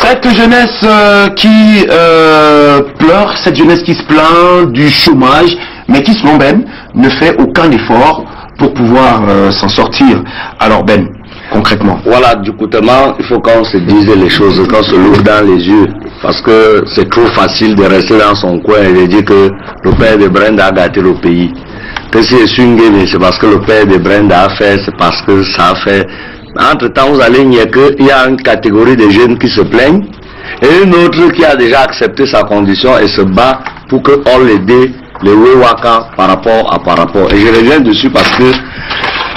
Cette jeunesse qui pleure, cette jeunesse qui se plaint du chômage, mais qui selon Ben ne fait aucun effort pour pouvoir s'en sortir. Alors Ben, concrètement. Voilà, du coup, il faut qu'on se dise les choses, qu'on se l'ouvre dans les yeux. Parce que c'est trop facile de rester dans son coin et de dire que le père de Brenda a gâté le pays. Que si c'est une game, c'est parce que le père de Brenda a fait, c'est parce que ça a fait. Entre-temps, vous allez dire qu'il y a une catégorie de jeunes qui se plaignent et une autre qui a déjà accepté sa condition et se bat pour qu'on l'aide, les Wewaka par rapport. Et je reviens dessus parce que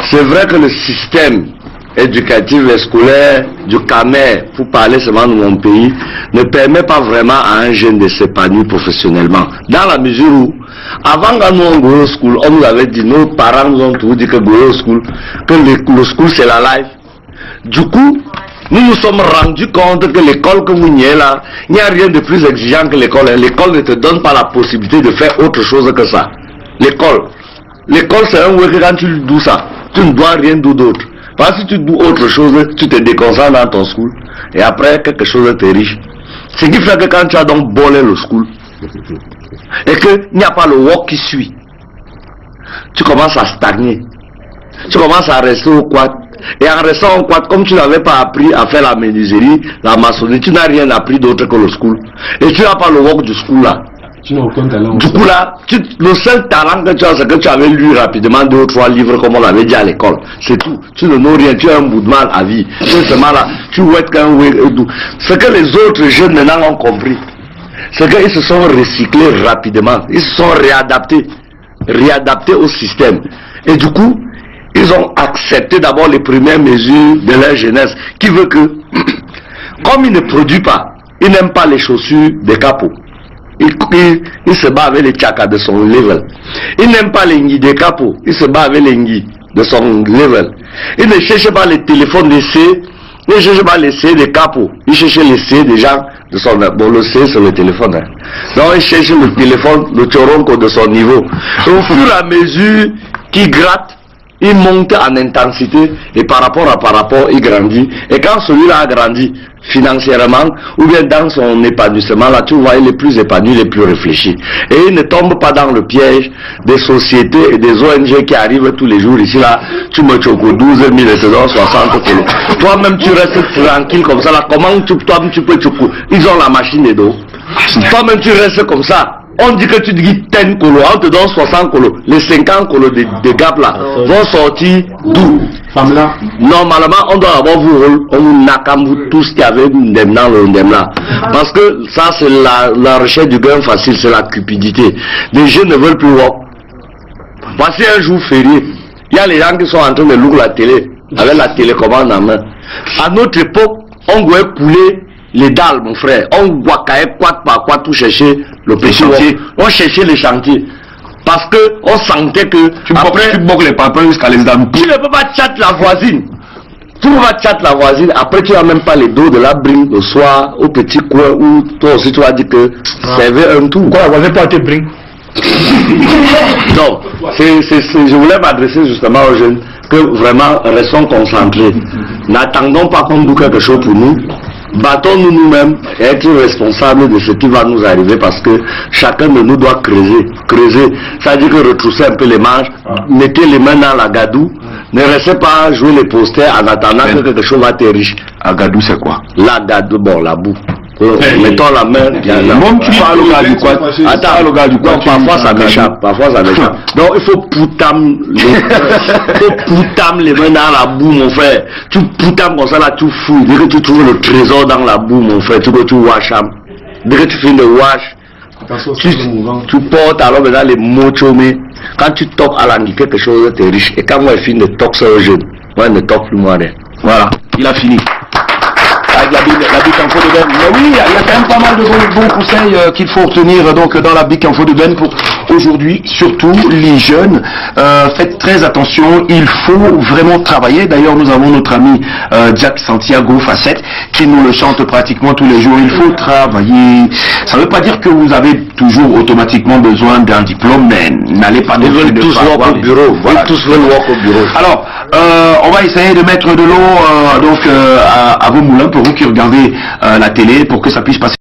c'est vrai que le système éducatif et scolaire du Camer, pour parler seulement de mon pays, ne permet pas vraiment à un jeune de s'épanouir professionnellement. Dans la mesure où, avant qu'on nous en Goro School, on nous avait dit, nos parents nous ont tout dit que Goro School, que le school c'est la life. Du coup, nous nous sommes rendus compte que l'école que vous n'y êtes là, il n'y a rien de plus exigeant que l'école. L'école ne te donne pas la possibilité de faire autre chose que ça. L'école c'est un work quand tu dois ça. Tu ne dois rien d'autre. Parce que si tu dois autre chose, tu te déconcentres dans ton school. Et après, quelque chose te riche. Ce qui fait que quand tu as donc bolé le school, et qu'il n'y a pas le work qui suit, tu commences à stagner. Tu commences à rester au quad. Et en restant au quad, comme tu n'avais pas appris à faire la menuiserie, la maçonnerie, tu n'as rien appris d'autre que le school. Et tu n'as pas le work du school là. Tu n'as aucun talent. Du coup là, le seul talent que tu as, c'est que tu avais lu rapidement 2 ou 3 livres comme on l'avait dit à l'école. C'est tout. Tu ne know rien, tu es un bout de mal à vie. Tu es seulement là, tu vois qu'un ce que les autres jeunes maintenant ont compris, c'est qu'ils se sont recyclés rapidement. Ils se sont réadaptés au système. Et du coup, ils ont accepté d'abord les premières mesures de leur jeunesse, qui veut que, comme ils ne produisent pas, ils n'aiment pas les chaussures des capots. Il se bat avec les tchakas de son level. Il n'aime pas les ngis des capots. Il se bat avec les ngis de son level. Il ne cherche pas les téléphones des C. Il ne cherche pas les C des capots. Il cherche les C des gens de son... Bon, le C c'est le téléphone. Hein. Donc il cherche le téléphone, le choronco de son niveau. Et au fur et à mesure qu'il gratte, il monte en intensité et par rapport, il grandit. Et quand celui-là a grandi financièrement, ou bien dans son épanouissement, là, tu vois, il est plus épanoui, il est plus réfléchi. Et il ne tombe pas dans le piège des sociétés et des ONG qui arrivent tous les jours ici, là, tu me choco 12 000 et te donnes 60 kilos. Toi-même, tu restes tranquille comme ça, là, comment toi-même tu peux choco? Ils ont la machine et dos. Toi-même, tu restes comme ça. On dit que tu dis 10 colos, on te donne 60 colos. Les 50 colos de gap là vont sortir d'où? Normalement, on doit avoir vous, on vous nakam tout ce qu'il y avait dans le ndemna. Parce que ça, c'est la recherche du gain facile, c'est la cupidité. Les jeunes ne veulent plus voir. Voici un jour férié. Il y a les gens qui sont en train de louer la télé, avec la télécommande en main. À notre époque, on devait couler les dalles, mon frère. On voit quad par quad tout chercher le petit chantier. On cherchait les chantiers. Parce que on sentait que tu bloques les papins jusqu'à les dames. Tu ne peux pas chatter la voisine. Tu ne peux pas chatter la voisine. Après tu n'as même pas les dos de la bring le soir au petit coin où toi aussi tu vas dire que servait un tout. Pourquoi la voisine peut être bring? Donc, je voulais m'adresser justement aux jeunes que vraiment restons concentrés. N'attendons pas qu'on nous quelque chose pour nous. Battons-nous nous-mêmes et être responsables de ce qui va nous arriver parce que chacun de nous doit creuser. C'est-à-dire que retrousser un peu les manches, mettez les mains dans la gadou, ne restez pas à jouer les posters en attendant que quelque chose va te riche. La gadou c'est quoi? La gadou, bon, la boue. Mettons la main. Même tu parles au gars du quoi? Attends, le gars du quoi? Parfois ça m'échappe. Donc il faut poutam les mains dans la boue, mon frère. Tu poutam comme ça là, tu fouilles. Dès que tu trouves le trésor dans la boue, mon frère, tu wash. Dès que tu finis de wash, tu portes alors maintenant les mots chômés. Quand tu toques à l'anguille, quelque chose de riche. Et quand moi je finis de toquer sur le jeune, moi je ne toque plus moi. Voilà, il a fini. Avec la Bic Info de Ben. Mais oui, il y a quand même pas mal de bons conseils qu'il faut retenir donc dans la Bic Info de Ben pour aujourd'hui, surtout les jeunes, faites très attention, il faut vraiment travailler. D'ailleurs, nous avons notre ami Jack Santiago Facette qui nous le chante pratiquement tous les jours. Il faut travailler. Ça ne veut pas dire que vous avez toujours automatiquement besoin d'un diplôme, mais n'allez pas... Ils veulent tous voir au bureau. Voilà. Ils tous veulent voir au bureau. Alors, on va essayer de mettre de l'eau à vos moulins pour vous qui regardez la télé, pour que ça puisse passer.